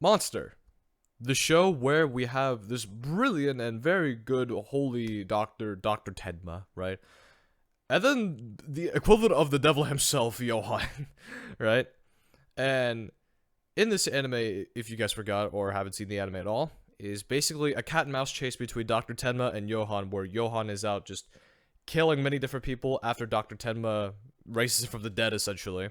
Monster, the show where we have this brilliant and very good holy doctor, Dr. Tenma, right? And then the equivalent of the devil himself, Johan, right? And in this anime, if you guys forgot or haven't seen the anime at all, is basically a cat and mouse chase between Dr. Tenma and Johan, where Johan is out just killing many different people after Dr. Tenma raises from the dead, essentially.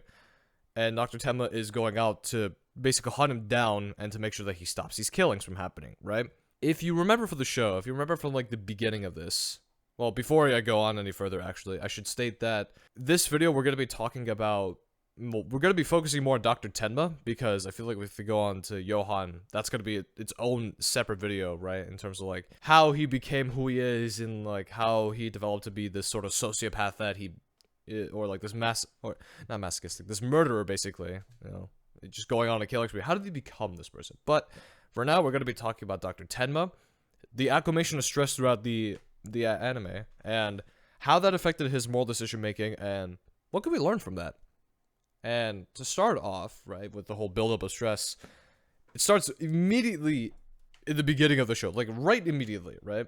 And Dr. Tenma is going out to basically hunt him down and to make sure that he stops these killings from happening, right? If you remember from the show, if you remember from like the beginning of this, well, before I go on any further, actually, I should state that this video we're going to be talking about, well, we're going to be focusing more on Dr. Tenma, because I feel like if we go on to Johan, that's going to be its own separate video, right? In terms of like how he became who he is and like how he developed to be this sort of sociopath that he, or like this or not masochistic, this murderer, basically, you know, just going on a killing spree. How did he become this person? But for now, we're going to be talking about Dr. Tenma, the acclimation of stress throughout the anime, and how that affected his moral decision making, and what can we learn from that. And to start off, right, with the whole buildup of stress, it starts immediately in the beginning of the show, like right immediately, right?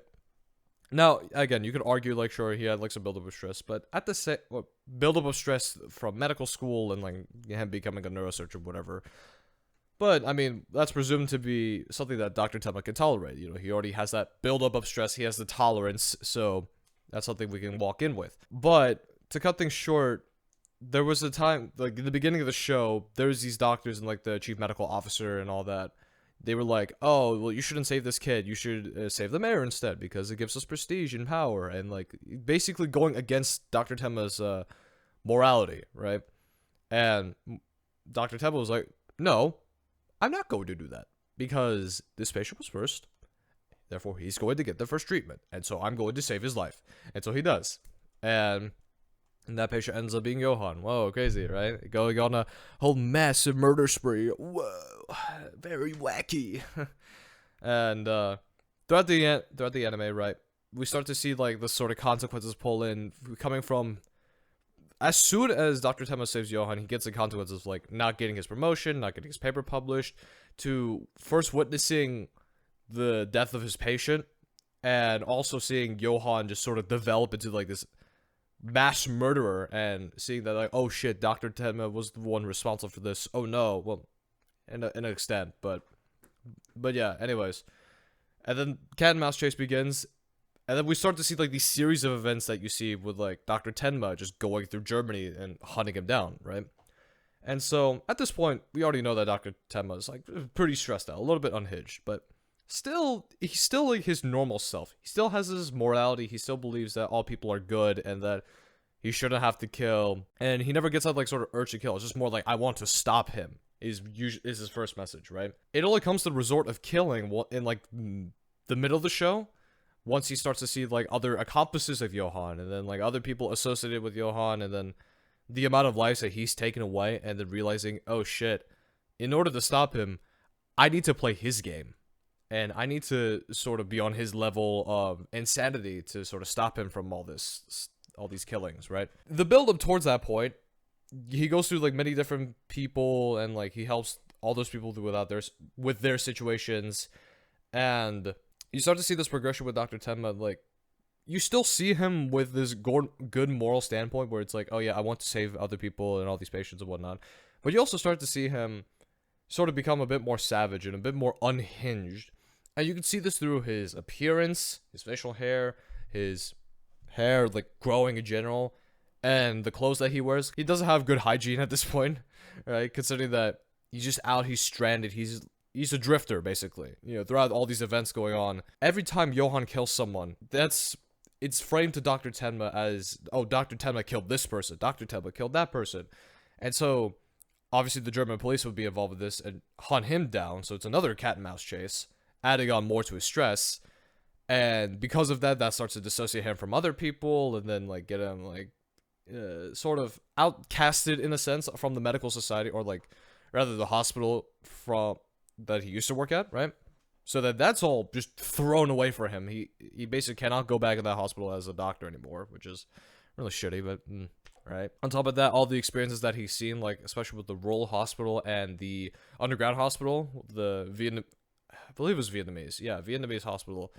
Now, again, you could argue, like, sure, he had like some buildup of stress, but at the buildup of stress from medical school and like him becoming a neurosurgeon or whatever. But I mean, that's presumed to be something that Dr. Tenma can tolerate. You know, he already has that buildup of stress, he has the tolerance, so that's something we can walk in with. But to cut things short, there was a time, like in the beginning of the show, there's these doctors and like the chief medical officer and all that. They were like, oh, well, you shouldn't save this kid. You should save the mayor instead because it gives us prestige and power. And like basically going against Dr. Tenma's morality, right? And Dr. Tenma was like, no, I'm not going to do that because this patient was first. Therefore, he's going to get the first treatment. And so I'm going to save his life. And so he does. And that patient ends up being Johan. Whoa, crazy, right? Going on a whole massive murder spree. Whoa, very wacky. And throughout the anime, right, we start to see like the sort of consequences pull in, coming from as soon as Dr. Tenma saves Johan, he gets the consequences of like not getting his promotion, not getting his paper published, to first witnessing the death of his patient, and also seeing Johan just sort of develop into like this mass murderer, and seeing that like, oh shit, Dr. Tenma was the one responsible for this. Oh no, well, in an extent, but yeah, anyways. And then cat and mouse chase begins, and then we start to see like these series of events that you see with like Dr. Tenma just going through Germany and hunting him down, right? And so at this point, we already know that Dr. Tenma is like pretty stressed out, a little bit unhinged, but still, he's still like his normal self. He still has his morality. He still believes that all people are good and that he shouldn't have to kill. And he never gets that like sort of urge to kill. It's just more like, I want to stop him is his first message, right? It only comes to the resort of killing in like the middle of the show, once he starts to see like other accomplices of Johan, and then like other people associated with Johan, and then the amount of lives that he's taken away, and then realizing, oh shit, in order to stop him, I need to play his game. And I need to sort of be on his level of insanity to sort of stop him from all these killings, right? The build up towards that point, he goes through like many different people, and like he helps all those people with their situations, and you start to see this progression with Dr. Tenma. Like, you still see him with this good moral standpoint where it's like, oh yeah, I want to save other people and all these patients and whatnot, but you also start to see him sort of become a bit more savage and a bit more unhinged. And you can see this through his appearance, his facial hair, his hair like growing in general, and the clothes that he wears. He doesn't have good hygiene at this point, right? Considering that he's just out, he's stranded, he's a drifter, basically. You know, throughout all these events going on, every time Johan kills someone, it's framed to Dr. Tenma as, oh, Dr. Tenma killed this person, Dr. Tenma killed that person. And so obviously the German police would be involved with this and hunt him down, so it's another cat and mouse chase, adding on more to his stress. And because of that, that starts to dissociate him from other people, and then like get him like sort of outcasted in a sense from the medical society, or like rather the hospital from that he used to work at, right? So that's all just thrown away for him. He basically cannot go back in that hospital as a doctor anymore, which is really shitty, but right? On top of that, all the experiences that he's seen, like especially with the rural hospital and the underground hospital, the Vietnam, I believe it was Vietnamese, yeah, Vietnamese hospital,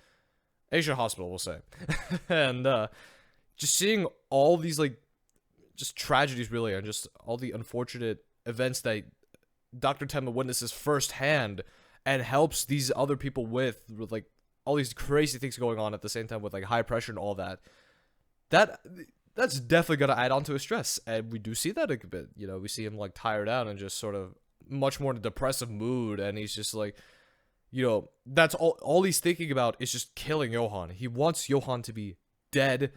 Asian hospital, we'll say, and just seeing all these like just tragedies really, and just all the unfortunate events that Dr. Tenma witnesses firsthand and helps these other people with like all these crazy things going on at the same time with like high pressure and all that. That that's definitely gonna add on to his stress, and we do see that a bit. You know, we see him like tired out and just sort of much more in a depressive mood, and he's just like, you know, that's all he's thinking about is just killing Johan. He wants Johan to be dead,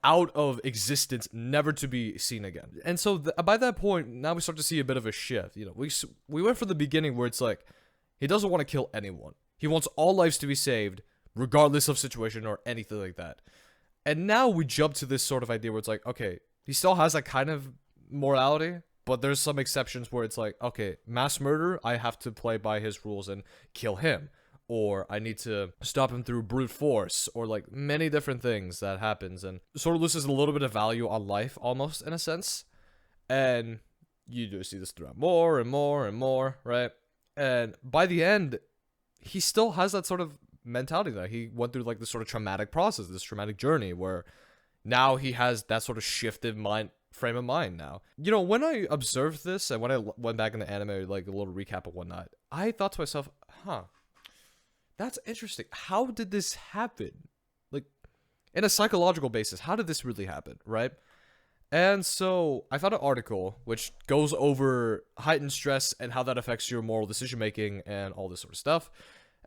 out of existence, never to be seen again. And so by that point, now we start to see a bit of a shift. You know, we went from the beginning where it's like he doesn't want to kill anyone. He wants all lives to be saved, regardless of situation or anything like that. And now we jump to this sort of idea where it's like, okay, he still has that kind of morality, but there's some exceptions where it's like, okay, mass murder, I have to play by his rules and kill him. Or I need to stop him through brute force, or like many different things that happens, and sort of loses a little bit of value on life, almost, in a sense. And you do see this throughout more and more and more, right? And by the end, he still has that sort of mentality that he went through like this sort of traumatic process, this traumatic journey, where now he has that sort of shifted frame of mind now. You know, when I observed this and when I went back in the anime, like a little recap of whatnot, I thought to myself, huh, that's interesting. How did this happen? Like, in a psychological basis, how did this really happen, right? And so I found an article which goes over heightened stress and how that affects your moral decision making and all this sort of stuff.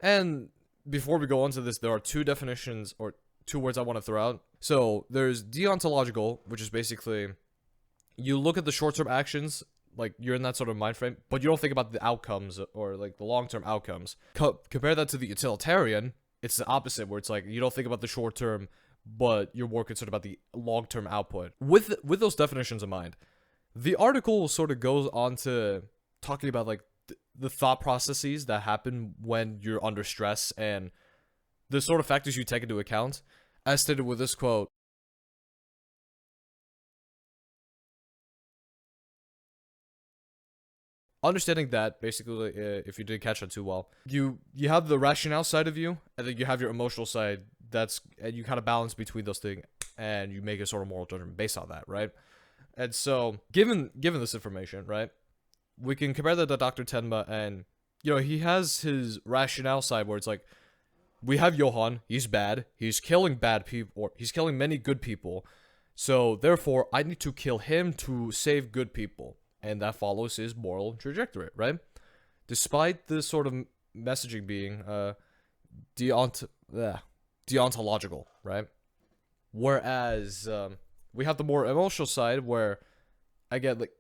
And before we go on to this, there are two definitions or two words I want to throw out. So there's deontological, which is basically you look at the short-term actions, like you're in that sort of mind frame, but you don't think about the outcomes or like the long-term outcomes. Compare that to the utilitarian, it's the opposite, where it's like you don't think about the short term, but you're more concerned about the long-term output. With those definitions in mind, the article sort of goes on to talking about like the thought processes that happen when you're under stress and the sort of factors you take into account, as stated with this quote. Understanding that, basically, if you didn't catch that too well, you have the rationale side of you, and then you have your emotional side. And you kind of balance between those things, and you make a sort of moral judgment based on that, right? And so, given this information, right, we can compare that to Dr. Tenma, and you know he has his rationale side where it's like, we have Johan, he's bad, he's killing bad people, or he's killing many good people, so therefore I need to kill him to save good people. And that follows his moral trajectory, right? Despite the sort of messaging being deontological, right? Whereas we have the more emotional side where, again, like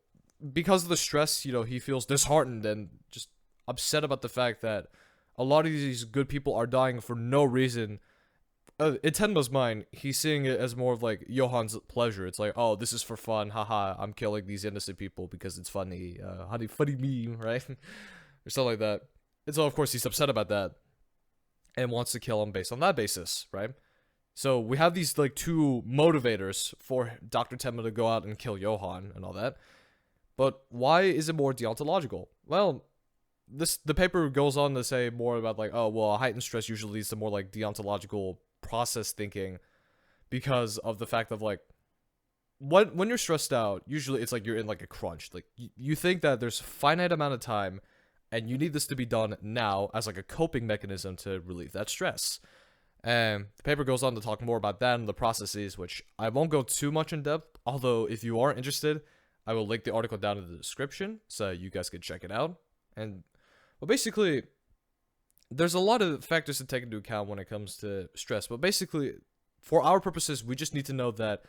because of the stress, you know, he feels disheartened and just upset about the fact that a lot of these good people are dying for no reason. In Tenma's mind, he's seeing it as more of like Johan's pleasure. It's like, oh, this is for fun, haha, I'm killing these innocent people because it's funny, funny meme, right? Or something like that. And so, of course, he's upset about that and wants to kill him based on that basis, right? So we have these like two motivators for Dr. Tenma to go out and kill Johan and all that. But why is it more deontological? Well, the paper goes on to say more about like, oh, well, heightened stress usually leads to more like deontological process thinking because of the fact of like when you're stressed out, usually it's like you're in like a crunch. Like you think that there's a finite amount of time and you need this to be done now as like a coping mechanism to relieve that stress. And the paper goes on to talk more about that and the processes, which I won't go too much in depth, although if you are interested, I will link the article down in the description so you guys can check it out. And well, basically there's a lot of factors to take into account when it comes to stress, but basically, for our purposes, we just need to know that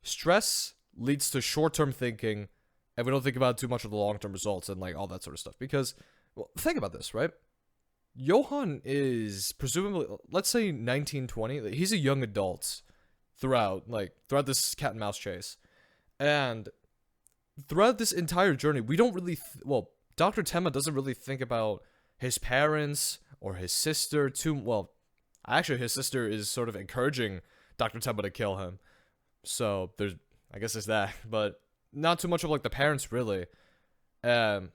stress leads to short-term thinking, and we don't think about too much of the long-term results and like all that sort of stuff. Because, well, think about this, right? Johan is presumably, let's say 1920. He's a young adult throughout this cat and mouse chase, and throughout this entire journey, we don't really, Dr. Tenma doesn't really think about his parents or his sister too well. Actually, his sister is sort of encouraging Dr. Tenma to kill him. So I guess there's that. But not too much of like the parents really. Um,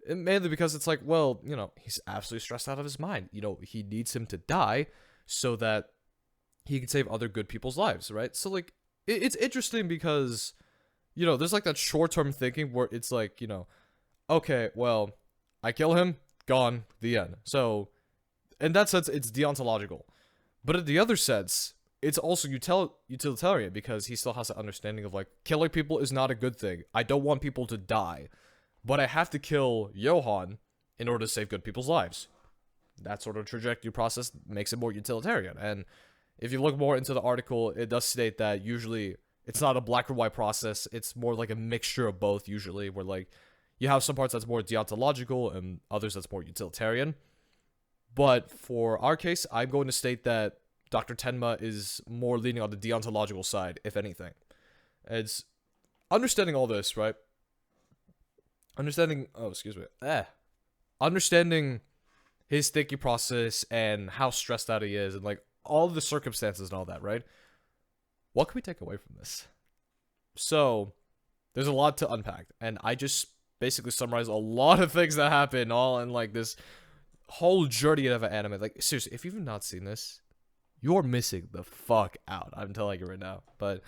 mainly because it's like, well, he's absolutely stressed out of his mind. He needs him to die so that he can save other good people's lives, right? So like, it's interesting because, there's like that short-term thinking where it's like, okay, well, I kill him, gone, the end. So, in that sense, it's deontological. But in the other sense, it's also utilitarian because he still has an understanding of like, killing people is not a good thing. I don't want people to die, but I have to kill Johan in order to save good people's lives. That sort of trajectory process makes it more utilitarian. And if you look more into the article, it does state that usually it's not a black or white process. It's more like a mixture of both usually, where like you have some parts that's more deontological and others that's more utilitarian. But for our case, I'm going to state that Dr. Tenma is more leaning on the deontological side, if anything. It's understanding all this, right? Understanding his thinking process and how stressed out he is and like all the circumstances and all that, right? What can we take away from this? So, there's a lot to unpack, and I just basically summarize a lot of things that happen all in like this whole journey of an anime. Like, seriously, if you've not seen this, you're missing the fuck out. I'm telling you right now. But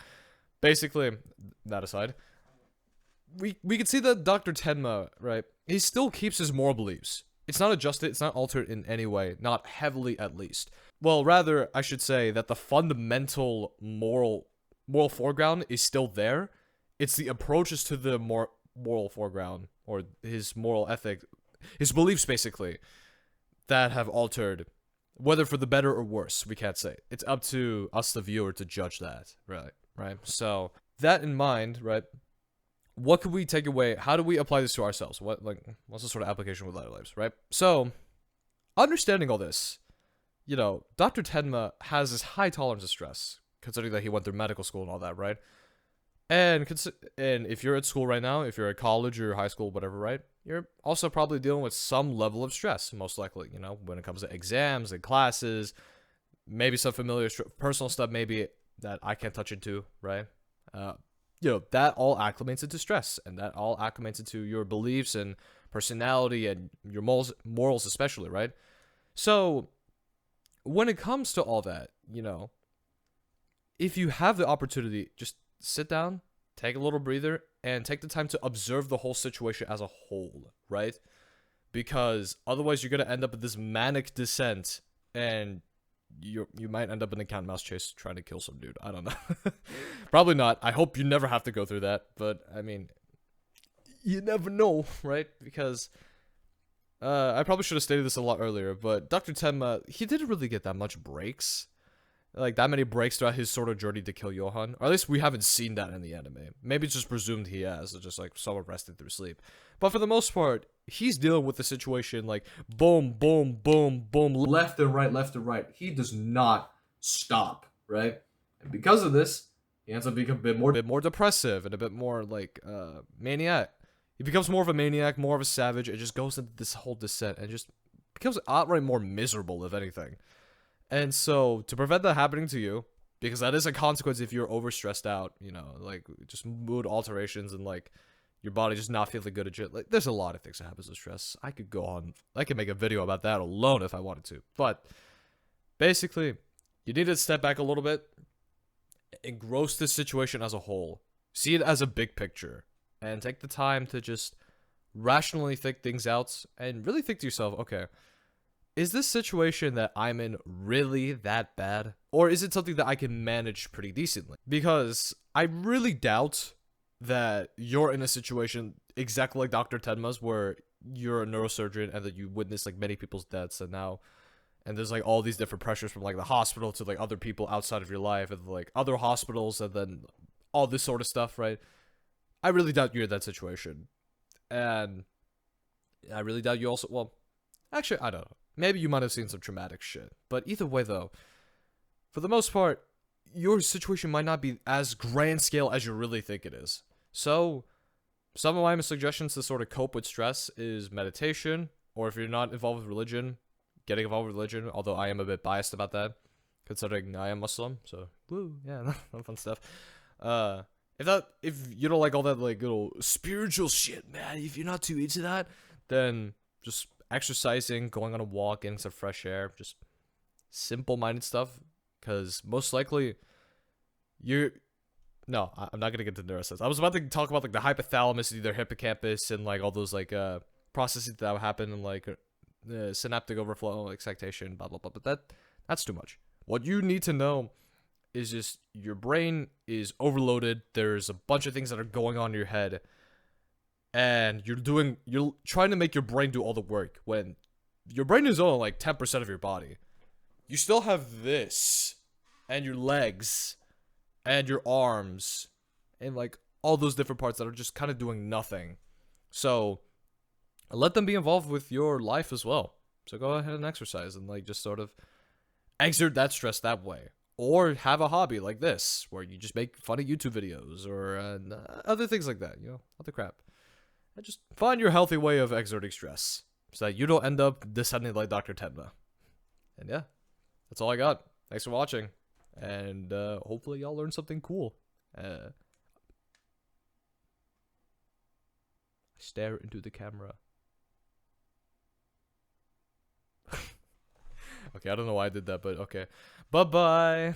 basically, that aside, we can see that Dr. Tenma, right? He still keeps his moral beliefs. It's not adjusted, it's not altered in any way, not heavily at least. Well, rather, I should say that the fundamental moral foreground is still there. It's the approaches to the moral foreground, or his moral ethic, his beliefs basically, that have altered, whether for the better or worse, we can't say. It's up to us, the viewer, to judge that, right? So, that in mind, right, what could we take away? How do we apply this to ourselves? What's the sort of application with our lives, right? So, understanding all this, Dr. Tenma has this high tolerance of stress, considering that he went through medical school and all that, right? And if you're at school right now, if you're at college or high school, whatever, right? You're also probably dealing with some level of stress, most likely, when it comes to exams and classes, maybe some familiar personal stuff, maybe that I can't touch into, right? That all acclimates into stress, and that all acclimates into your beliefs and personality and your morals especially, right? So, when it comes to all that, if you have the opportunity, just sit down, take a little breather, and take the time to observe the whole situation as a whole, right? Because otherwise you're going to end up with this manic descent, and you might end up in a cat and mouse chase trying to kill some dude. I don't know. Probably not. I hope you never have to go through that, but I mean, you never know, right? Because I probably should have stated this a lot earlier, but Dr. Tenma, he didn't really get that much breaks. Like, that many breaks throughout his sort of journey to kill Johan. Or at least we haven't seen that in the anime. Maybe it's just presumed he has. It's just like someone rested through sleep. But for the most part, he's dealing with the situation like boom, boom, boom, boom, left and right, left and right. He does not stop, right? And because of this, he ends up being a bit more depressive and a bit more like maniac. He becomes more of a maniac, more of a savage. It just goes into this whole descent and just becomes outright more miserable, if anything. And so, to prevent that happening to you, because that is a consequence if you're overstressed out, like, just mood alterations and, like, your body just not feeling good at it. Like, there's a lot of things that happens with stress. I could make a video about that alone if I wanted to. But, basically, you need to step back a little bit, engross this situation as a whole, see it as a big picture, and take the time to just rationally think things out, and really think to yourself, okay, is this situation that I'm in really that bad? Or is it something that I can manage pretty decently? Because I really doubt that you're in a situation exactly like Dr. Tenma's where you're a neurosurgeon and that you witness like many people's deaths and there's like all these different pressures from like the hospital to like other people outside of your life and like other hospitals and then all this sort of stuff, right? I really doubt you're in that situation. And I really doubt you also, well, actually, I don't know. Maybe you might have seen some traumatic shit. But either way, though, for the most part, your situation might not be as grand scale as you really think it is. So, some of my suggestions to sort of cope with stress is meditation, or if you're not involved with religion, getting involved with religion, although I am a bit biased about that, considering I am Muslim, so, woo, yeah, fun stuff. if you don't like all that like little spiritual shit, man, if you're not too into that, then just exercising, going on a walk, getting some fresh air, just simple-minded stuff. Because most likely, you're no, I'm not gonna get into neuroscience. I was about to talk about like the hypothalamus, either hippocampus, and like all those like processes that happen in like synaptic overflow, excitation, blah blah blah. But that's too much. What you need to know is just your brain is overloaded. There's a bunch of things that are going on in your head, and you're trying to make your brain do all the work when your brain is only like 10% of your body. You still have this, and your legs, and your arms, and like all those different parts that are just kind of doing nothing. So let them be involved with your life as well. So go ahead and exercise and like just sort of exert that stress that way. Or have a hobby like this, where you just make funny YouTube videos or other things like that, you know, other crap. And just find your healthy way of exerting stress so that you don't end up descending like Dr. Tenma. And yeah, that's all I got. Thanks for watching. And hopefully y'all learned something cool. I stare into the camera. Okay, I don't know why I did that, but okay. Bye-bye.